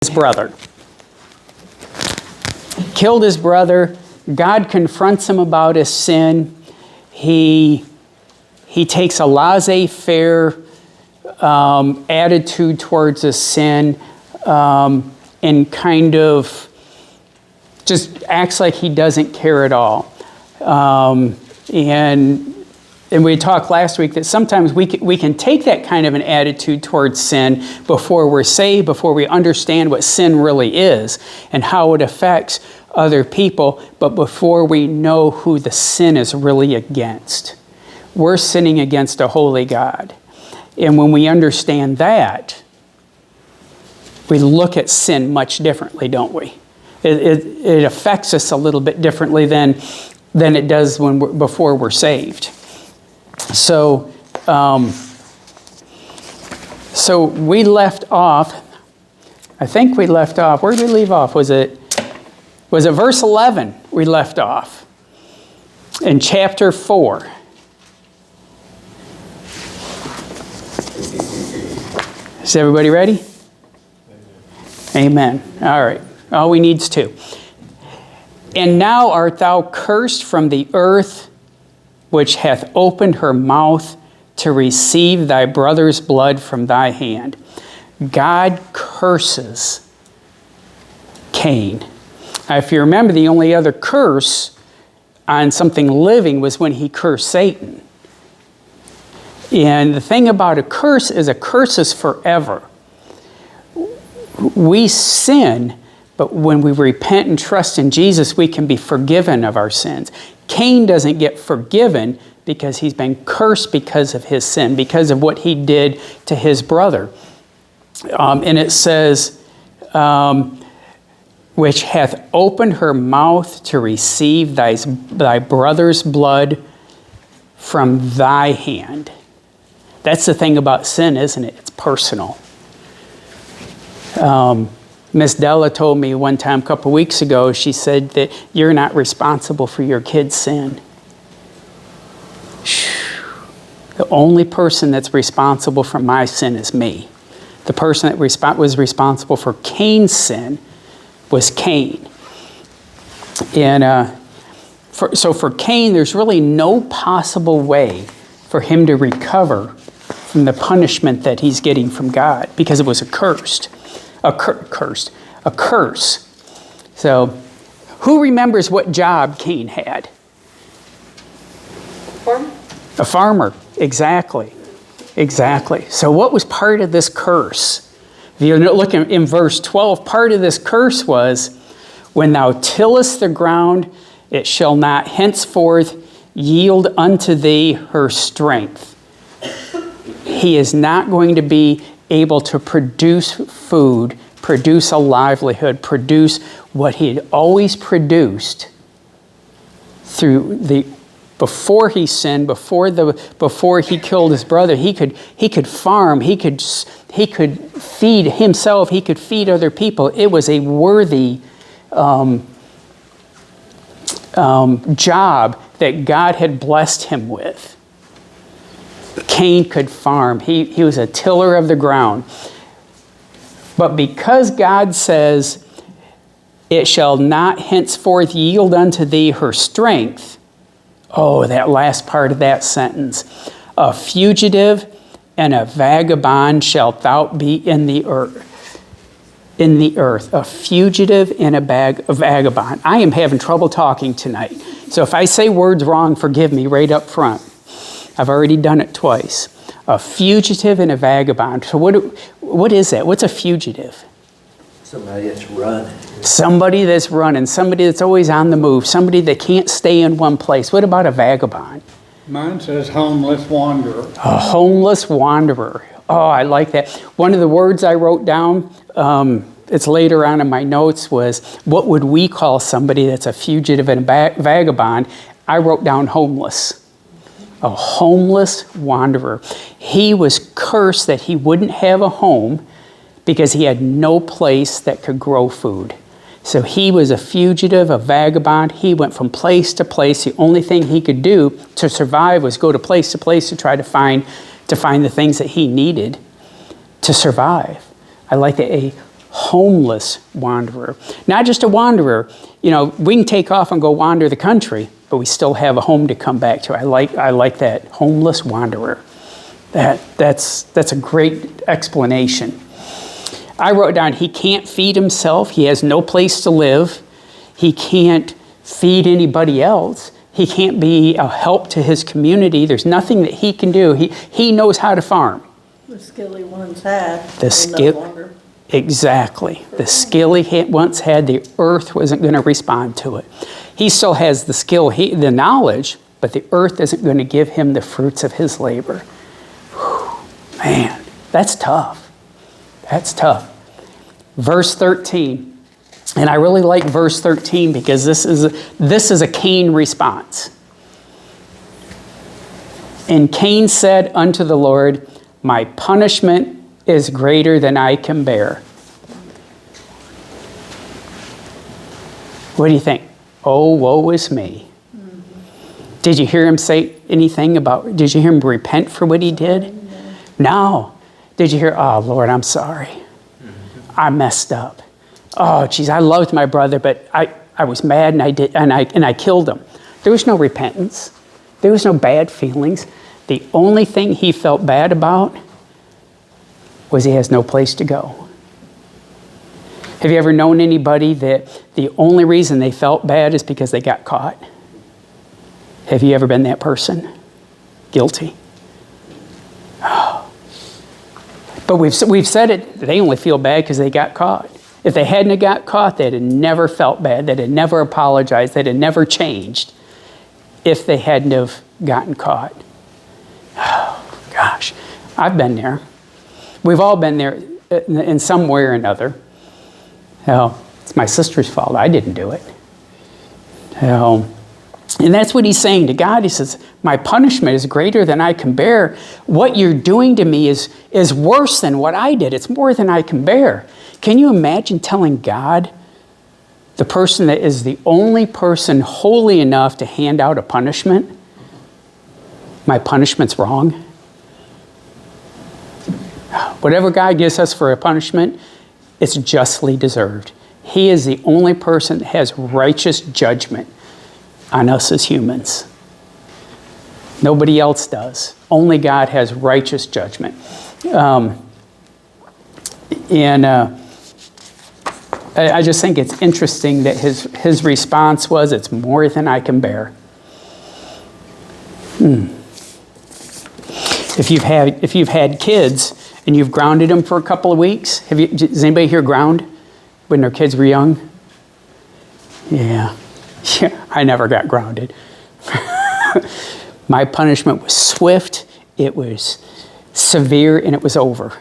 his brother. Killed his brother. God confronts him about his sin. He takes a laissez-faire attitude towards his sin and kind of just acts like he doesn't care at all. And we talked last week that sometimes we can take that kind of an attitude towards sin before we're saved, before we understand what sin really is and how it affects other people, but before we know who the sin is really against. We're sinning against a holy God. And when we understand that, we look at sin much differently, don't we? It affects us a little bit differently than it does before we're saved. So we left off, I think we left off, where did we leave off? Was it verse 11 we left off in chapter 4? Is everybody ready? Amen. All right. All we need is 2. And now art thou cursed from the earth, which hath opened her mouth to receive thy brother's blood from thy hand. God curses Cain. Now, if you remember, the only other curse on something living was when he cursed Satan. And the thing about a curse is forever. We sin, but when we repent and trust in Jesus, we can be forgiven of our sins. Cain doesn't get forgiven because he's been cursed because of his sin, because of what he did to his brother. And it says, which hath opened her mouth to receive thy brother's blood from thy hand. That's the thing about sin, isn't it? It's personal. Miss Della told me one time a couple weeks ago, she said that you're not responsible for your kid's sin. The only person that's responsible for my sin is me. The person that was responsible for Cain's sin was Cain. And so for Cain, there's really no possible way for him to recover from the punishment that he's getting from God, because it was a curse. So, who remembers what job Cain had? Farmer? A farmer, exactly. So what was part of this curse? If you look in verse 12, part of this curse was, when thou tillest the ground, it shall not henceforth yield unto thee her strength. He is not going to be able to produce food, produce a livelihood, produce what he had always produced before he sinned, before he killed his brother. He could farm, he could feed himself, he could feed other people. It was a worthy job that God had blessed him with. Cain could farm. He was a tiller of the ground. But because God says, it shall not henceforth yield unto thee her strength, that last part of that sentence, a fugitive and a vagabond shalt thou be in the earth. A fugitive and a vagabond. I am having trouble talking tonight. So if I say words wrong, forgive me right up front. I've already done it twice. A fugitive and a vagabond. So what is that? What's a fugitive? Somebody that's running. Somebody that's running. Somebody that's always on the move. Somebody that can't stay in one place. What about a vagabond? Mine says homeless wanderer. A homeless wanderer. Oh, I like that. One of the words I wrote down, it's later on in my notes, was, what would we call somebody that's a fugitive and a vagabond? I wrote down homeless. A homeless wanderer. He was cursed that he wouldn't have a home because he had no place that could grow food. So he was a fugitive, a vagabond. He went from place to place. The only thing he could do to survive was go to place to try to find the things that he needed to survive. I like that, a homeless wanderer. Not just a wanderer. You know, we can take off and go wander the country, but we still have a home to come back to. I like that, homeless wanderer. That's a great explanation. I wrote down, he can't feed himself. He has no place to live. He can't feed anybody else. He can't be a help to his community. There's nothing that he can do. He knows how to farm. The skill he once had. The skill, exactly. The skill he once had, the earth wasn't going to respond to it. He still has the skill, the knowledge, but the earth isn't going to give him the fruits of his labor. Whew, man, that's tough. That's tough. Verse 13. And I really like verse 13 because this is a Cain response. And Cain said unto the Lord, my punishment is greater than I can bear. What do you think? Oh, woe is me. Mm-hmm. Did you hear him say anything about, did you hear him repent for what he did? No. Did you hear, oh, Lord, I'm sorry. Mm-hmm. I messed up. Oh, geez, I loved my brother, but I was mad and I killed him. There was no repentance. There was no bad feelings. The only thing he felt bad about was he has no place to go. Have you ever known anybody that the only reason they felt bad is because they got caught? Have you ever been that person? Guilty. Oh. But we've said it, they only feel bad because they got caught. If they hadn't got caught, they'd have never felt bad. They'd have never apologized. They'd have never changed if they hadn't have gotten caught. Oh, gosh. I've been there. We've all been there in some way or another. Oh, it's my sister's fault. I didn't do it. Oh, and that's what he's saying to God. He says, my punishment is greater than I can bear. What you're doing to me is worse than what I did. It's more than I can bear. Can you imagine telling God, the person that is the only person holy enough to hand out a punishment, my punishment's wrong? Whatever God gives us for a punishment, it's justly deserved. He is the only person that has righteous judgment on us as humans. Nobody else does. Only God has righteous judgment. I just think it's interesting that his response was, it's more than I can bear. If you've had kids and you've grounded them for a couple of weeks, does anybody here ground when their kids were young? Yeah, I never got grounded. My punishment was swift, it was severe, and it was over.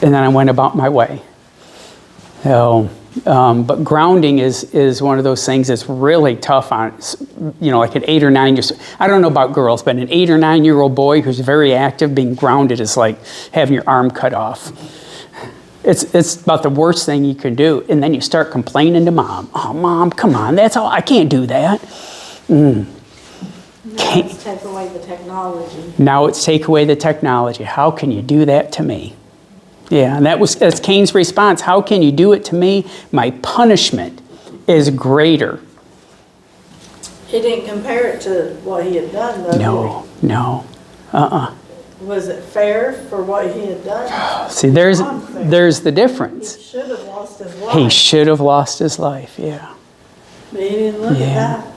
And then I went about my way. So, but grounding is one of those things that's really tough on, like an 8 or 9 years. I don't know about girls, but an 8 or 9 year old boy who's very active, being grounded is like having your arm cut off. It's about the worst thing you can do. And then you start complaining to mom. Oh, mom, come on, that's all. I can't do that. Now it's take away the technology. Now it's take away the technology. How can you do that to me? Yeah, and that's Cain's response. How can you do it to me? My punishment is greater. He didn't compare it to what he had done, though. No. Was it fair for what he had done? See, there's the difference. He should have lost his life. He should have lost his life, yeah. But he didn't look at that.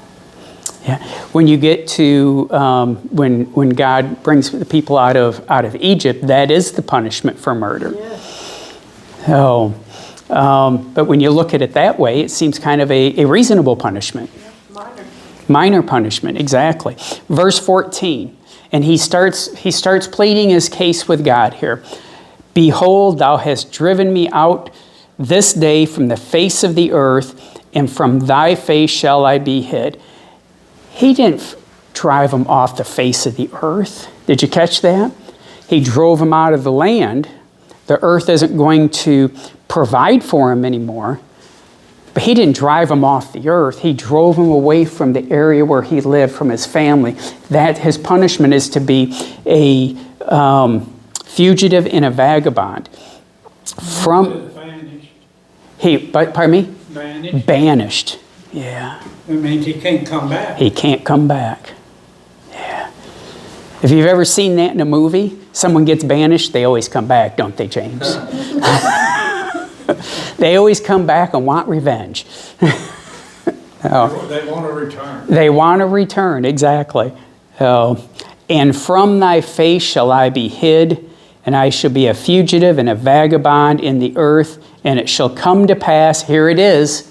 Yeah, when you get to when God brings the people out of Egypt, that is the punishment for murder. Yes. So, but when you look at it that way, it seems kind of a reasonable punishment. Minor punishment, exactly. Verse 14, and he starts pleading his case with God here. Behold, thou hast driven me out this day from the face of the earth, and from thy face shall I be hid. He didn't drive them off the face of the earth. Did you catch that? He drove them out of the land. The earth isn't going to provide for him anymore. But he didn't drive them off the earth. He drove them away from the area where he lived, from his family. That his punishment is to be a fugitive and a vagabond. From, Vanished. pardon me? Vanished. Banished. Yeah. It means he can't come back. He can't come back. Yeah. If you've ever seen that in a movie, someone gets banished, they always come back, don't they, James? They always come back and want revenge. Oh. They want to return. They want to return, exactly. Oh. And from thy face shall I be hid, and I shall be a fugitive and a vagabond in the earth, and it shall come to pass, here it is,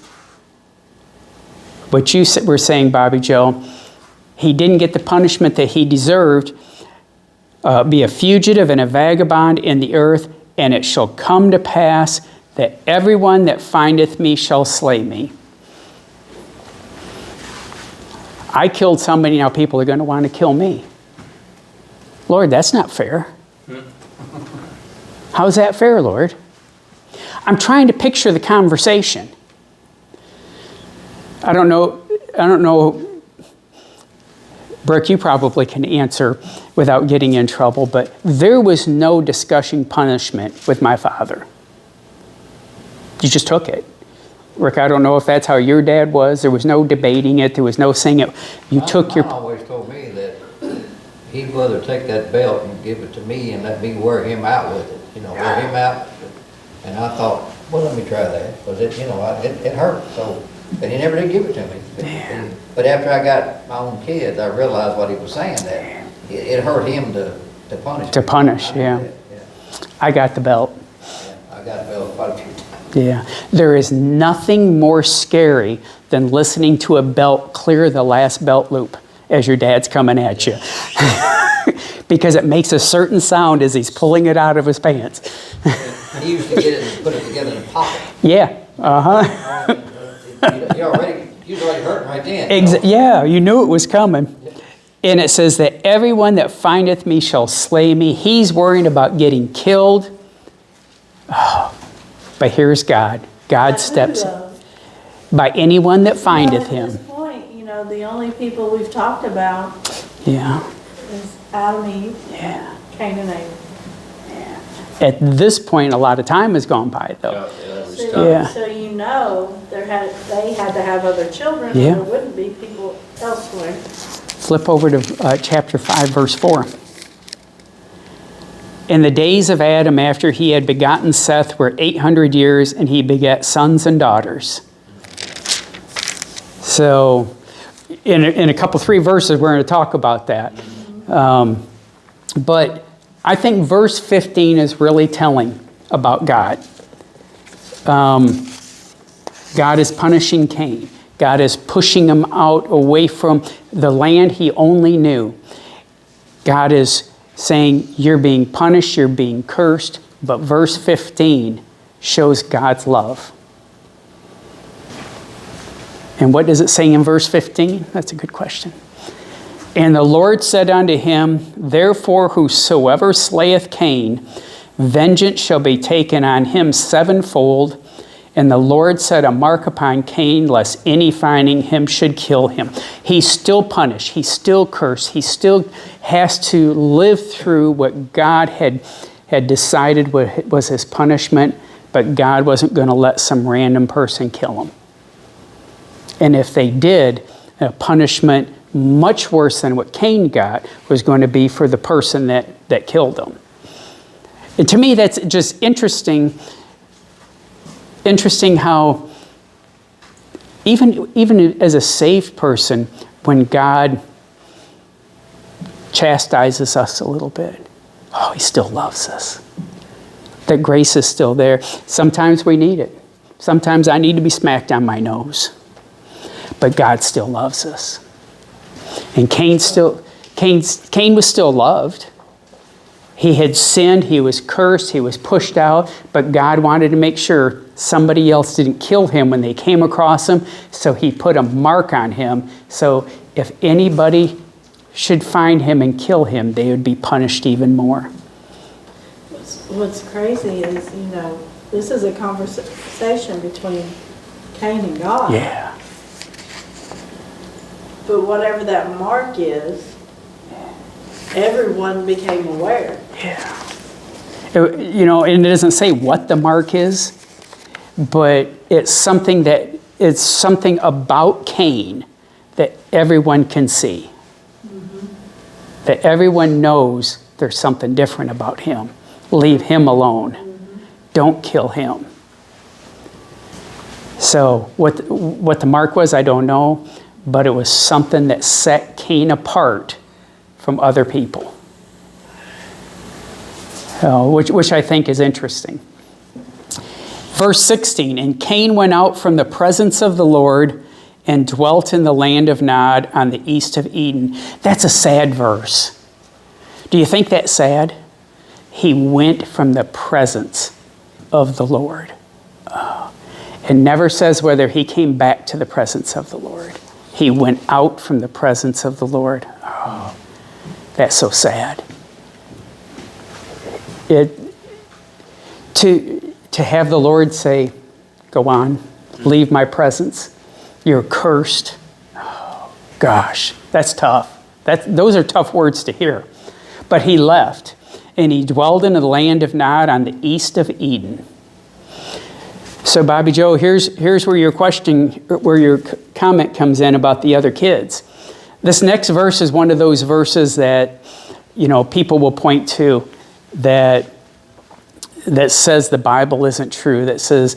what you were saying, Bobby Joe, he didn't get the punishment that he deserved, be a fugitive and a vagabond in the earth, and it shall come to pass that everyone that findeth me shall slay me. I killed somebody, now people are going to want to kill me. Lord, that's not fair. How's that fair, Lord? I'm trying to picture the conversation. I don't know, Brooke, you probably can answer without getting in trouble, but there was no discussing punishment with my father. You just took it. Rick, I don't know if that's how your dad was. There was no debating it. There was no saying it. You took your... Mom always told me that he'd rather take that belt and give it to me and let me wear him out with it. You know, wear him out. And I thought, well, let me try that. Because it hurt. So, but he never did give it to me. But after I got my own kids, I realized what he was saying, that it hurt him to punish me. To punish, yeah. I got the belt. Yeah, I got a belt quite a few times. Yeah. There is nothing more scary than listening to a belt clear the last belt loop as your dad's coming at you. Because it makes a certain sound as he's pulling it out of his pants. He used to get it and put it together in a pocket. Yeah. Uh-huh. You was already hurting right then. Yeah, you knew it was coming. And it says that everyone that findeth me shall slay me. He's worrying about getting killed. Oh, but here's God. God steps in. By anyone that findeth him. At this point, the only people we've talked about is Adam, Eve, Cain, and Abel. At this point, a lot of time has gone by, though. So they had to have other children, or there wouldn't be people elsewhere. Flip over to chapter 5, verse 4. In the days of Adam, after he had begotten Seth, were 800 years, and he begat sons and daughters. So, in a couple, 3 verses, we're going to talk about that. But I think verse 15 is really telling about God. God is punishing Cain. God is pushing him out away from the land he only knew. God is saying, you're being punished, you're being cursed. But verse 15 shows God's love. And what does it say in verse 15? That's a good question. And the Lord said unto him, therefore whosoever slayeth Cain, vengeance shall be taken on him sevenfold. And the Lord set a mark upon Cain, lest any finding him should kill him. He's still punished. He's still cursed. He still has to live through what God had decided was his punishment, but God wasn't going to let some random person kill him. And if they did, a punishment much worse than what Cain got was going to be for the person that killed him. And to me, that's just interesting how even as a saved person, when God chastises us a little bit, he still loves us. That grace is still there. Sometimes we need it. Sometimes I need to be smacked on my nose. But God still loves us. And Cain was still loved. He had sinned, he was cursed, he was pushed out, but God wanted to make sure somebody else didn't kill him when they came across him, so he put a mark on him. So if anybody should find him and kill him, they would be punished even more. What's crazy is, this is a conversation between Cain and God. Yeah. But whatever that mark is, everyone became aware. Yeah. You know, and it doesn't say what the mark is, but it's something about Cain that everyone can see. That everyone knows there's something different about him. Leave him alone. Don't kill him. So what the mark was, I don't know, but it was something that set Cain apart from other people, which I think is interesting. Verse 16, and Cain went out from the presence of the Lord and dwelt in the land of Nod on the east of Eden. That's a sad verse. Do you think that's sad? He went from the presence of the Lord. It never says whether he came back to the presence of the Lord. He went out from the presence of the Lord. Oh, that's so sad. To have the Lord say, go on, leave my presence. You're cursed. Oh, gosh, that's tough. Those are tough words to hear. But he left, and he dwelled in the land of Nod on the east of Eden. So, Bobby Joe, here's where your comment comes in about the other kids. This next verse is one of those verses that, you know, people will point to that says the Bible isn't true, that says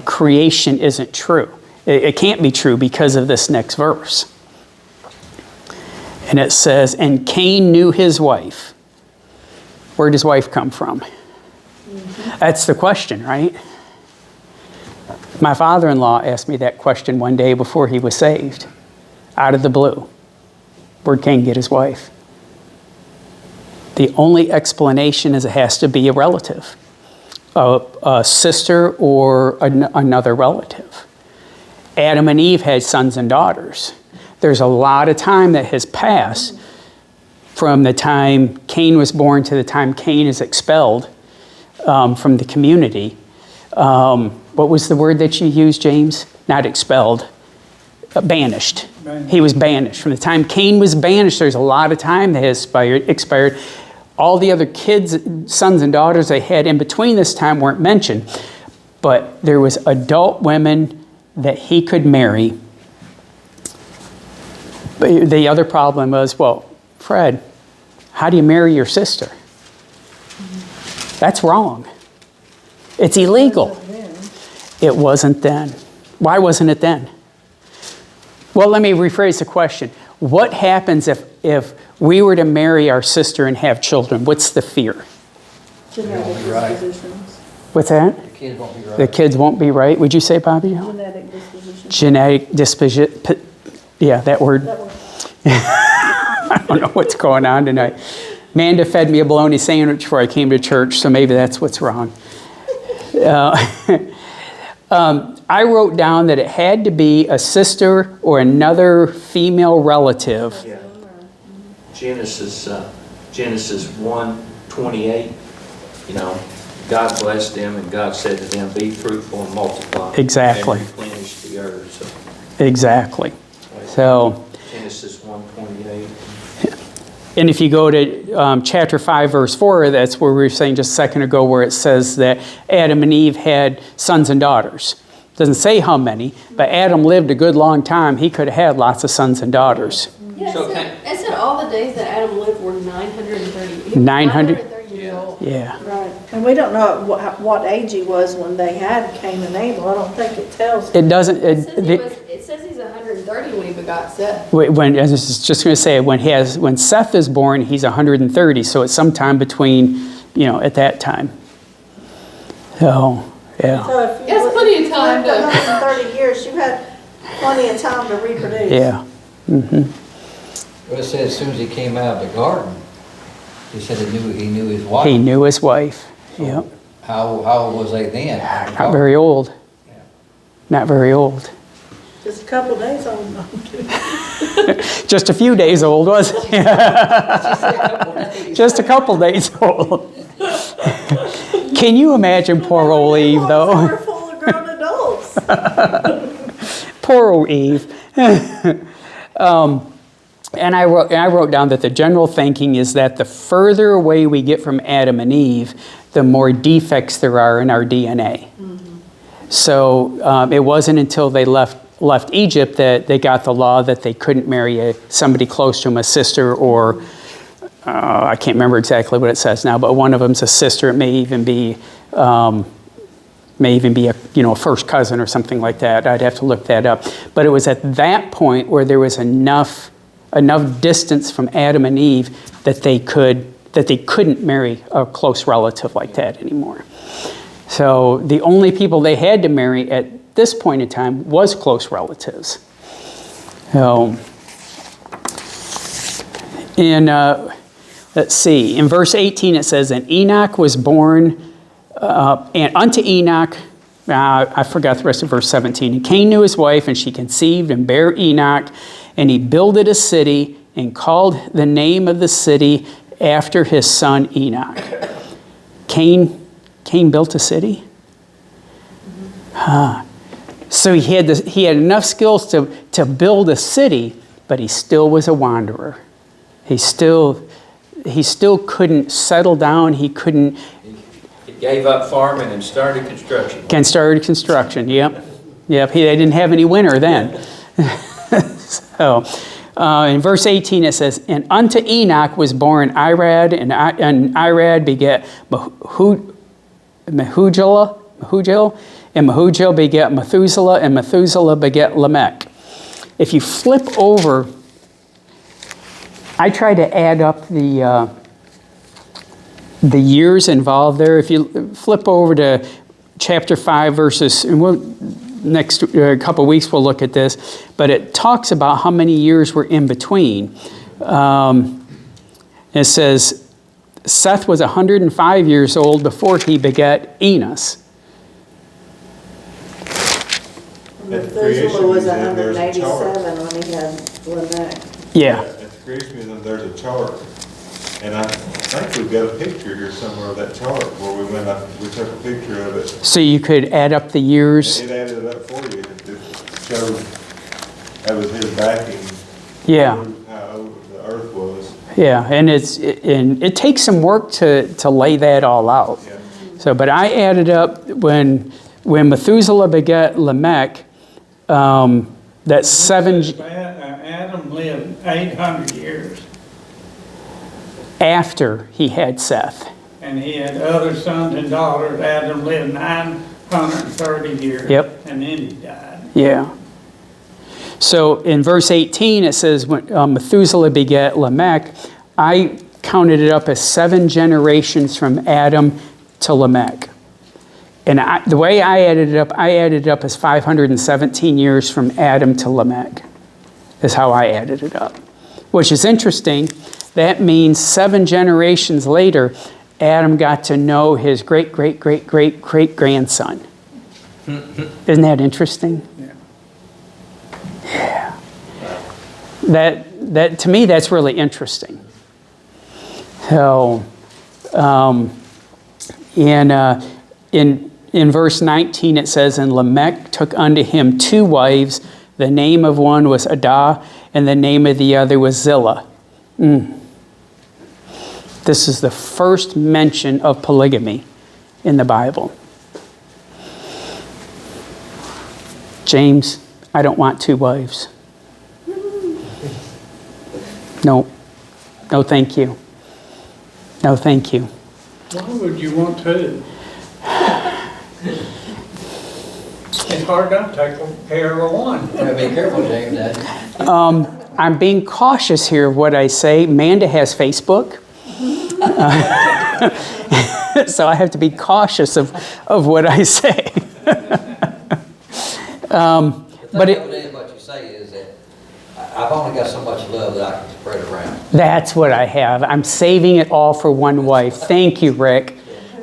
creation isn't true. It can't be true because of this next verse. And it says, and Cain knew his wife. Where does wife come from? That's the question, right? My father-in-law asked me that question one day before he was saved, out of the blue. Where'd Cain get his wife? The only explanation is it has to be a relative, a sister or another relative. Adam and Eve had sons and daughters. There's a lot of time that has passed from the time Cain was born to the time Cain is expelled from the community. What was the word that you used, James? Not expelled, banished. He was banished. From the time Cain was banished, there's a lot of time that has expired. All the other kids, sons and daughters they had in between this time weren't mentioned. But there was adult women that he could marry. But the other problem was, well, Fred, how do you marry your sister? That's wrong. It's illegal. It wasn't then. Why wasn't it then? Well, let me rephrase the question. What happens if we were to marry our sister and have children? What's the fear? Genetic dispositions. What's that? The kids won't be right. The kids won't be right. Would you say, Bobby? Genetic dispositions. Genetic disposition. Yeah, that word. That one. I don't know what's going on tonight. Amanda fed me a bologna sandwich before I came to church, so maybe that's what's wrong. I wrote down that it had to be a sister or another female relative. Yeah. Genesis 1:28, you know, God blessed them and God said to them, be fruitful and multiply. Exactly. And replenish the earth. So, Exactly. So, Genesis 1:28. and if you go to chapter 5, verse 4, that's where we were saying just a second ago, where it says that Adam and Eve had sons and daughters. Doesn't say how many, but Adam lived a good long time. He could have had lots of sons and daughters. Yeah, So it said all the days that Adam lived were 930. 900 years old. Yeah. Right. And we don't know what age he was when they had Cain and Abel. I don't think it tells. It doesn't. It says he's 130 when he begot Seth. When I was just going to say, when Seth is born, he's 130. So it's sometime between, at that time. So, yeah. So if you That's plenty of time lived to- 130 years, you had plenty of time to reproduce. Yeah. Mm-hmm. Well, it said as soon as he came out of the garden, he said he knew his wife. He knew his wife. Yep. How old was they then? Not very old. Not very old. Just a couple days old. Just a few days old, wasn't he? Just a couple days old. Can you imagine poor old Eve, though? We're full of grown adults. Poor old Eve. And I wrote down that the general thinking is that the further away we get from Adam and Eve, the more defects there are in our DNA. So it wasn't until they left Egypt that they got the law that they couldn't marry somebody close to them, a sister, or I can't remember exactly what it says now, but one of them's a sister. It may even be a first cousin or something like that. I'd have to look that up. But it was at that point where there was enough distance from Adam and Eve that they couldn't marry a close relative like that anymore. So the only people they had to marry at this point in time was close relatives. So, let's see, in verse 18 it says, and Enoch was born, and unto Enoch, I forgot the rest of verse 17, and Cain knew his wife, and she conceived and bare Enoch, and he builded a city, and called the name of the city after his son Enoch. Cain built a city? So he had enough skills to build a city, but he still was a wanderer. He still couldn't settle down. He couldn't. He gave up farming and started construction. Started construction, yep. They didn't have any winter then. So, in verse 18 it says, and unto Enoch was born Irad, and Irad begat Mehujael, and Mehujael begat Methuselah, and Methuselah begat Lamech. If you flip over, I try to add up the years involved there. If you flip over to chapter 5 verses, and next couple of weeks we'll look at this, but it talks about how many years were in between. It says, Seth was 105 years old before he begat Enos. Methuselah was 187 when he had Lamech. Yeah. At the creation museum, there's a chart, and I think we've got a picture here somewhere of that chart where we went up, we took a picture of it. So you could add up the years. It added it up for you. It showed that was his backing. Yeah. How old the earth was. Yeah, and it takes some work to lay that all out. Yeah. So, but I added up when Methuselah begat Lamech, that's 7 Adam lived 800 years, after he had Seth. and he had other sons and daughters. Adam lived 930 years. Yep. And then he died. Yeah. So in verse 18 it says when Methuselah begat Lamech, I counted it up as 7 generations from Adam to Lamech. And the way I added it up as 517 years from Adam to Lamech, is how I added it up. Which is interesting. That means 7 generations later, Adam got to know his great-great-great-great-great-grandson. Isn't that interesting? Yeah. That to me, that's really interesting. So, in verse 19 it says, and Lamech took unto him 2 wives. The name of one was Adah, and the name of the other was Zillah. This is the first mention of polygamy in the Bible. James, I don't want 2 wives. No. No, thank you. No, thank you. Why would you want to? It's hard not to take care of one. Yeah, be careful, James. I'm being cautious here of what I say. Manda has Facebook. So I have to be cautious of what I say. But what you say is that I've only got so much love that I can spread around. That's what I have. I'm saving it all for one wife. Thank you, Rick.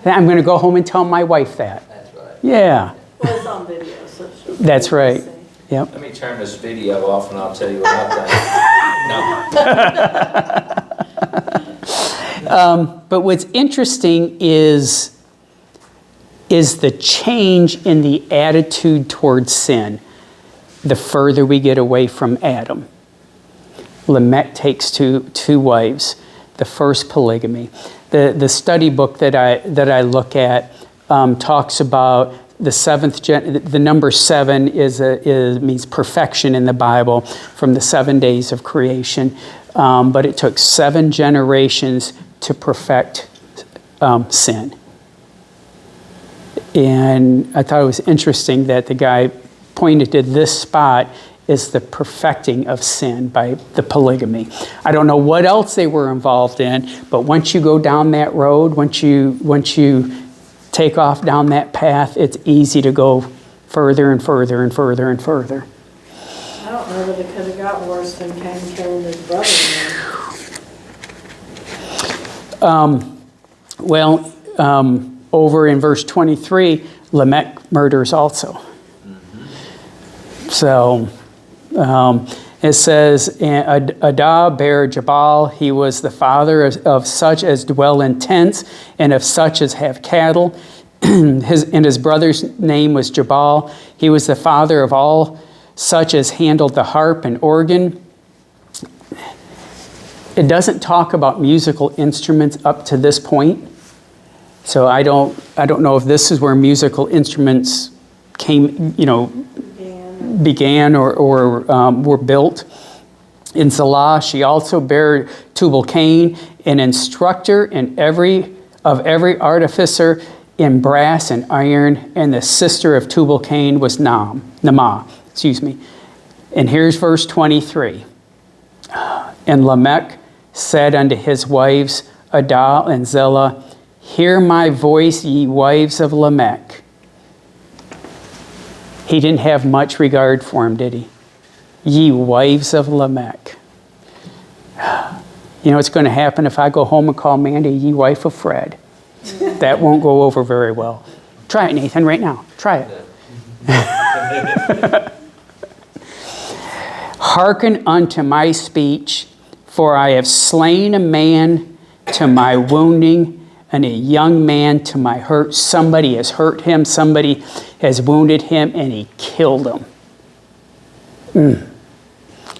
I'm going to go home and tell my wife that. That's right. Yeah. Well, it's on video, so she'll be That's able to right. see. Yep. Let me turn this video off and I'll tell you what I think. But what's interesting is the change in the attitude towards sin the further we get away from Adam. Lamech takes two wives, the first polygamy. The study book that I look at talks about the number 7 means perfection in the Bible from the 7 days of creation. But it took 7 generations to perfect sin. And I thought it was interesting that the guy pointed to this spot as the perfecting of sin by the polygamy. I don't know what else they were involved in, but once you go down that road, once you take off down that path, it's easy to go further and further and further and further. I don't know that it could have got worse than Cain killing his brother. Over in verse 23, Lamech murders also. So it says, Adah bare Jabal, he was the father of such as dwell in tents and of such as have cattle. His brother's name was Jabal. He was the father of all such as handled the harp and organ. It doesn't talk about musical instruments up to this point. So I don't know if this is where musical instruments began or were built. In Zillah, she also bare Tubal-Cain, an instructor of every artificer in brass and iron, and the sister of Tubal-Cain was Naamah. And here's verse 23. And Lamech said unto his wives, Adah and Zillah, hear my voice, ye wives of Lamech. He didn't have much regard for him, did he? Ye wives of Lamech. You know what's going to happen if I go home and call Mandy, ye wife of Fred? That won't go over very well. Try it, Nathan, right now. Try it. Hearken unto my speech, for I have slain a man to my wounding, and a young man to my hurt. Somebody has hurt him, somebody has wounded him, and he killed him.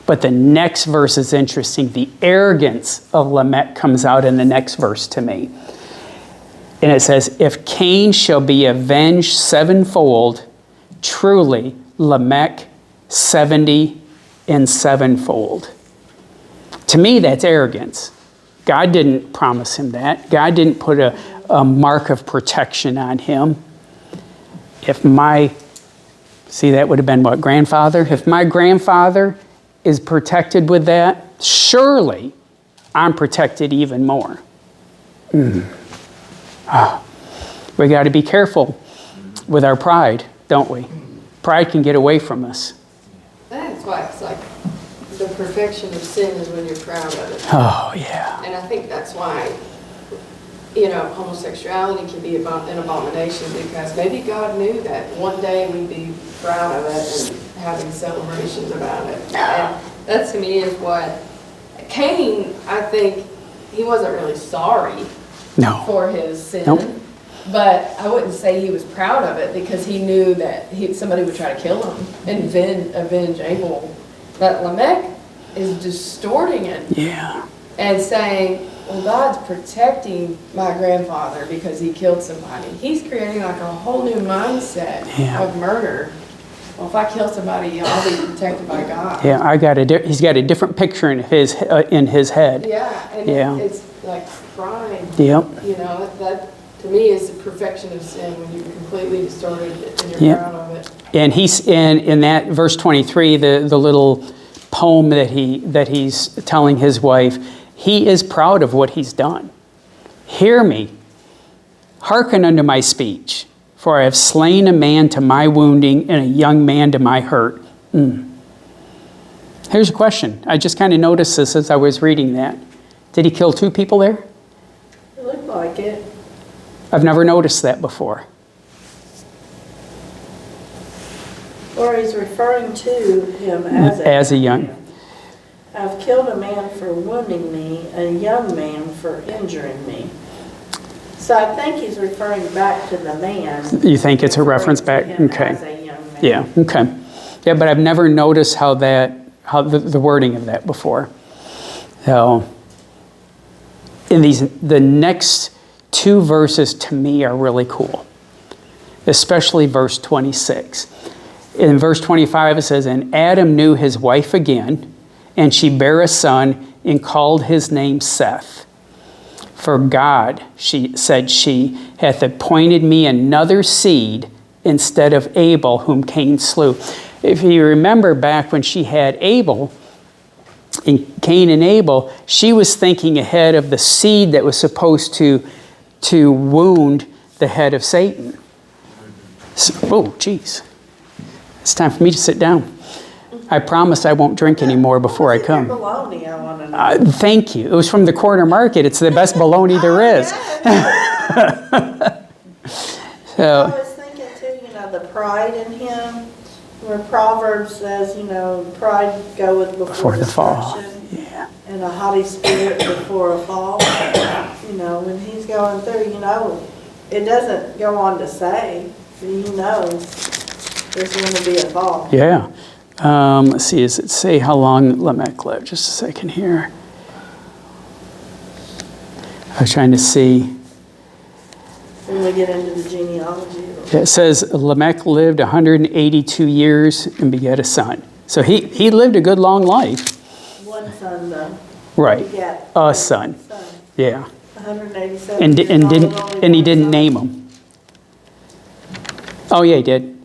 But the next verse is interesting. The arrogance of Lamech comes out in the next verse to me. And it says, if Cain shall be avenged sevenfold, truly Lamech 70 and sevenfold. To me, that's arrogance. God didn't promise him that. God didn't put a mark of protection on him. That would have been what, grandfather? If my grandfather is protected with that, surely I'm protected even more. We got to be careful with our pride, don't we? Pride can get away from us. That's why it's like the perfection of sin is when you're proud of it. Oh, yeah. And I think that's why, homosexuality can be an abomination, because maybe God knew that one day we'd be proud of it and having celebrations about it. And that to me is what Cain, I think, he wasn't really sorry for his sin. Nope. But I wouldn't say he was proud of it, because he knew that somebody would try to kill him and avenge Abel. But Lamech is distorting it. Yeah. And saying, well, God's protecting my grandfather because he killed somebody. He's creating like a whole new mindset of murder. Well, if I kill somebody, I'll be protected by God. Yeah, he's got a different picture in his head. Yeah, and it's like pride. Yep. That to me is the perfection of sin, when you're completely distorted and you're proud of it. And he's in that verse 23, the little poem that he's telling his wife, he is proud of what he's done. Hear me, hearken unto my speech, for I have slain a man to my wounding and a young man to my hurt. Here's a question. I just kind of noticed this as I was reading that. Did he kill 2 people there? It looked like it. I've never noticed that before. Or he's referring to him as a young man. I've killed a man for wounding me, a young man for injuring me. So I think he's referring back to the man. You think it's a reference back? Okay. As a young man. Yeah, okay. Yeah, but I've never noticed how the wording of that before. So, the next two verses to me are really cool, especially verse 26. In verse 25 it says, "And Adam knew his wife again, and she bare a son, and called his name Seth. For God," she said, "hath appointed me another seed instead of Abel, whom Cain slew." If you remember back when she had Abel, in Cain and Abel, she was thinking ahead of the seed that was supposed to wound the head of Satan. So, oh, geez. It's time for me to sit down. I promise I won't drink anymore before I come. Bologna, I want to know. Thank you. It was from the corner market. It's the best bologna there is. I So, was thinking too, the pride in him, where Proverbs says, pride goeth before for the fall. destruction, Yeah. and a haughty spirit before a fall. When he's going through, it doesn't go on to say, but he knows there's going to be a fall. Yeah. Let's see, does it say how long Lamech lived? Just a second here. I was trying to see. When we get into the genealogy. It says Lamech lived 182 years and begat a son. So he lived a good long life. One son, though. Right. He got A son. Yeah. 187. And years and old, didn't only and he one didn't son. name him. Oh yeah, he did.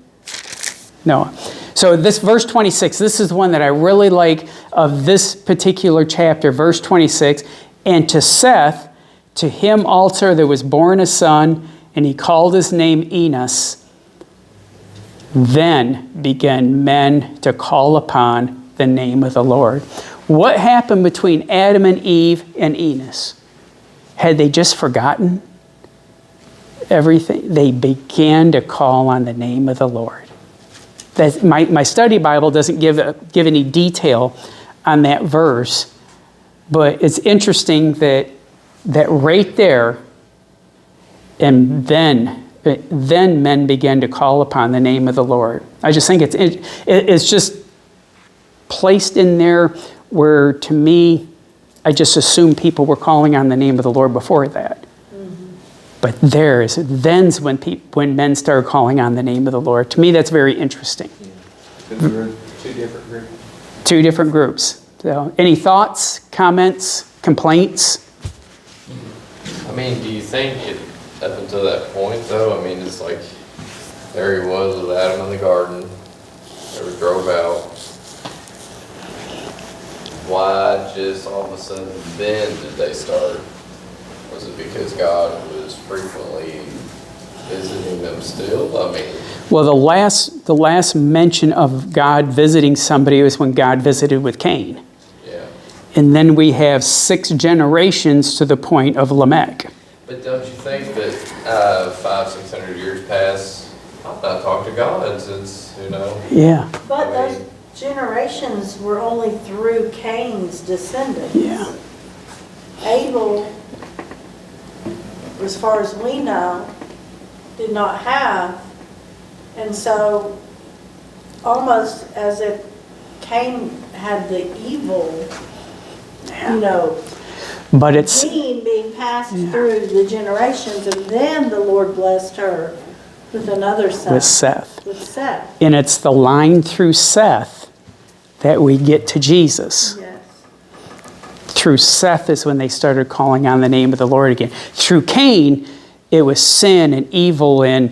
No. So this verse 26, this is the one that I really like of this particular chapter, verse 26. "And to Seth, to him also there was born a son, and he called his name Enos. Then began men to call upon the name of the Lord." What happened between Adam and Eve and Enos? Had they just forgotten everything? They began to call on the name of the Lord. That's, my study Bible doesn't give any detail on that verse, but it's interesting that right there, and then men began to call upon the name of the Lord. I just think it's just placed in there where, to me, I just assume people were calling on the name of the Lord before that. But then's when men started calling on the name of the Lord. To me, that's very interesting. Because we're in two different groups. Two different groups. So, any thoughts, comments, complaints? I mean, do you think up until that point, though, I mean, it's like there he was with Adam in the garden, they were drove out. Why just all of a sudden then did they start? Was it because God was frequently visiting them still? I mean, Well, the last mention of God visiting somebody was when God visited with Cain. yeah. And then we have 6 generations to the point of Lamech. But don't you think that 500-600 years past, I've not talked to God since, Yeah, But I those mean- generations were only through Cain's descendants. yeah. Abel, as far as we know, did not have. And so, almost as if Cain had the evil, But it's, gene being passed through the generations, and then the Lord blessed her with another son. with Seth. With Seth, And it's the line through Seth that we get to Jesus. yes. Through Seth is when they started calling on the name of the Lord again. Through Cain, it was sin and evil and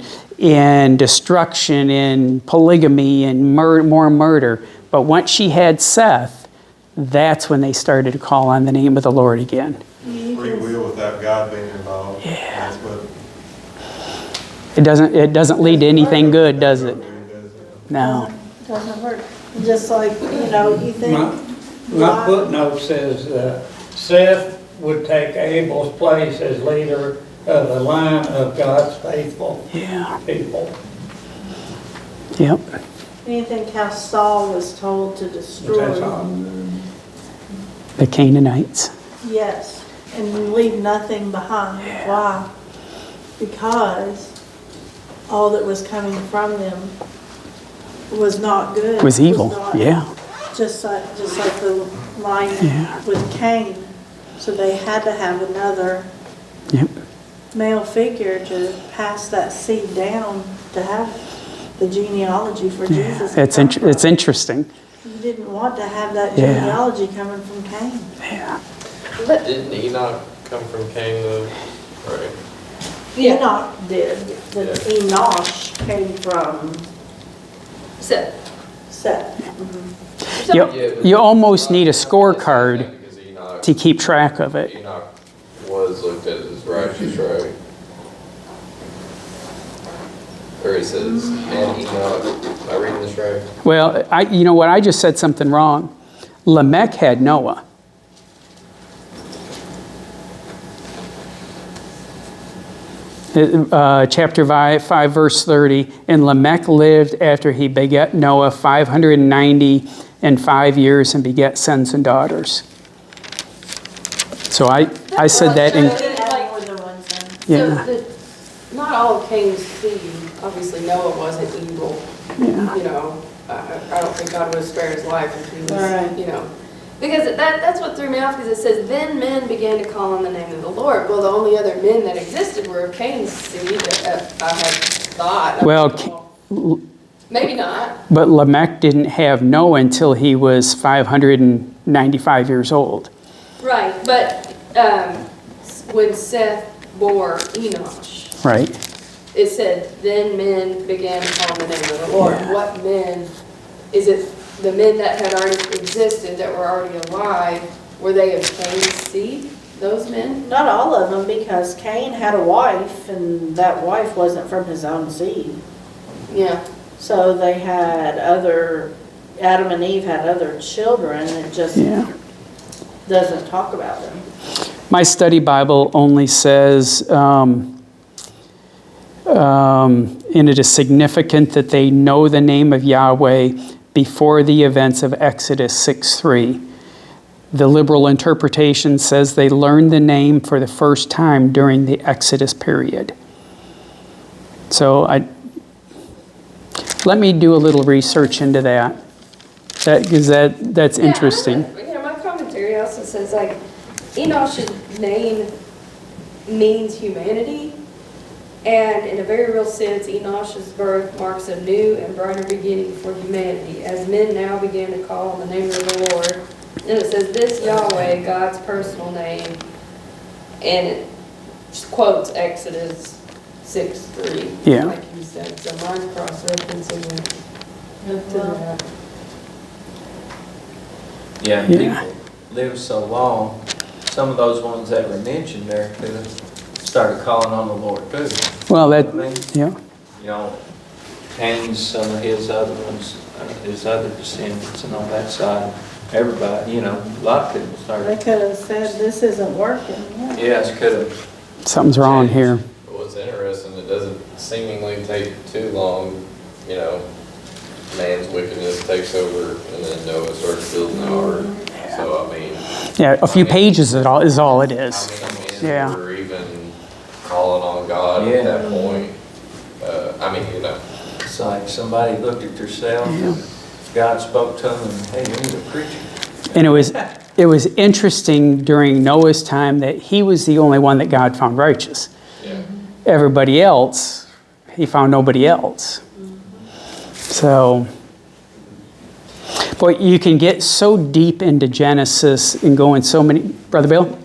destruction and polygamy and more murder. But once she had Seth, that's when they started to call on the name of the Lord again. Free will without God being involved. Yeah. That's what It doesn't lead to anything good, does it? No. Doesn't work. Just like, you think. My footnote says Seth would take Abel's place as leader of the line of God's faithful Yeah. people. Yep. And you think how Saul was told to destroy. That's all. The Canaanites. Yes, and leave nothing behind. Why? Because all that was coming from them was not good. Was evil. not- Yeah. Just like the line Yeah. with Cain. So they had to have another Yep. male figure to pass that seed down to have the genealogy for Jesus. to It's come from. it's interesting. You didn't want to have that Yeah. genealogy coming from Cain. Yeah. Didn't Enoch come from Cain though? Right. Yeah. Enoch did. The Enosh came from So, Seth. You almost need a scorecard Because Enoch, to keep track of it. Enoch was looked at as righteous, right? Or he says, and Enoch, am I reading this right? Well, you know what? I just said something wrong. Lamech had Noah. Chapter 5, verse 30. And Lamech lived after he begat Noah 595 years and begat sons and daughters. So I said that in. Add more than one son. Yeah. So not all of Cain's seed, obviously Noah wasn't evil. Yeah. You know, I don't think God would spare his life if he was, Right. you know. Because that's what threw me off, because it says, then men began to call on the name of the Lord. Well, the only other men that existed were of Cain's seed, I had thought. Well, Maybe not. but Lamech didn't have Noah until he was 595 years old. Right, but when Seth bore Enosh, Right. it said, then men began to call on the name of the Lord. Yeah. What men? Is it the men that had already existed, that were already alive? Were they of Cain's seed, those men? Not all of them, because Cain had a wife, and that wife wasn't from his own seed. Yeah. So they had Adam and Eve had other children, it just Yeah. doesn't talk about them. My study Bible only says, and it is significant that they know the name of Yahweh before the events of Exodus 6:3. The liberal interpretation says they learned the name for the first time during the Exodus period. So let me do a little research into that. Because that's interesting. You know, my commentary also says, like, Enosh's name means humanity. And in a very real sense, Enosh's birth marks a new and brighter beginning for humanity, as men now began to call on the name of the Lord. And it says, this Yahweh, God's personal name, and it quotes Exodus 6:3. Yeah. Like you said, so mine's cross-referencing it to that. Yeah, Yeah. people live so long, some of those ones that were mentioned there could have started calling on the Lord too. Well, I mean, yeah. you know, Cain's, some of his other ones, his other descendants and on that side, everybody, you know, a lot of people They started. could have said, this isn't working. Yeah. Yes, could have. Something's wrong here. But what's interesting, it doesn't seemingly take too long, you know, man's wickedness takes over, and then Noah starts building the ark. So, I mean, Yeah, a few pages is all it is. how many men Yeah. were even calling on God Yeah. at that point? I mean, you know, It's like somebody looked at themselves and God spoke to them and, hey, you need a preacher. And it was interesting during Noah's time that he was the only one that God found righteous. yeah. Everybody else, he found nobody else. So, boy, you can get so deep into Genesis and go in so many. Brother Bill?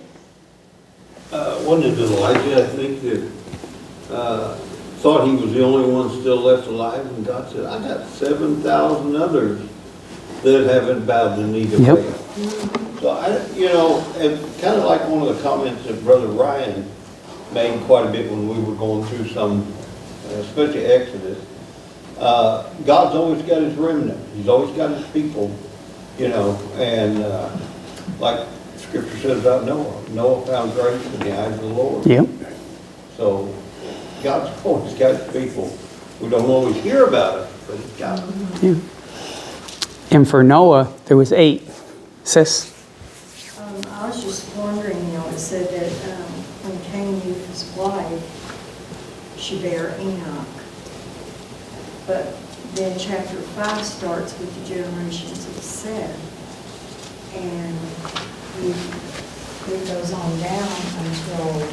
Wasn't it Elijah, I think, that thought he was the only one still left alive, and God said, I got 7,000 others that haven't bowed the knee to Yep. Baal. So you know, and kind of like one of the comments that Brother Ryan made quite a bit when we were going through some, especially Exodus. God's always got his remnant. He's always got his people, you know, and like Scripture says about Noah. Noah found grace in the eyes of the Lord. Yep. So God's always got his people. We don't always hear about it, but he's got them. Yeah. And for Noah, there was 8. Sis? I was just wondering, you know, it said that when Cain knew his wife, she bare Enoch. But then chapter 5 starts with the generations of Seth. And it goes on down until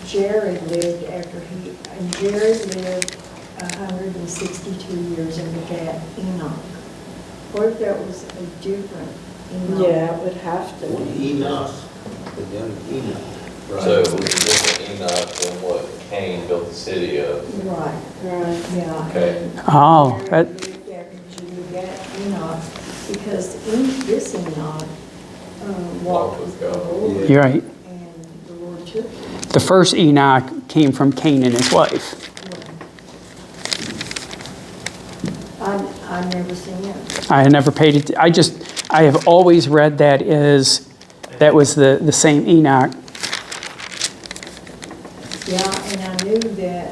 Jared lived and Jared lived 162 years and begat Enoch. What if that was a different Enoch? Yeah, it would have to be. Enoch, the young Enoch. Right. So it was a different Enoch than what Cain built the city of. Right, Right. yeah. Okay. and Oh, Jared that- lived after you begat Enoch, because this Enoch walked with the Lord. you're right. And the Lord took him. The first Enoch came from Cain and his wife. I never seen it. I had never paid it. I have always read that was the same Enoch. Yeah, and I knew that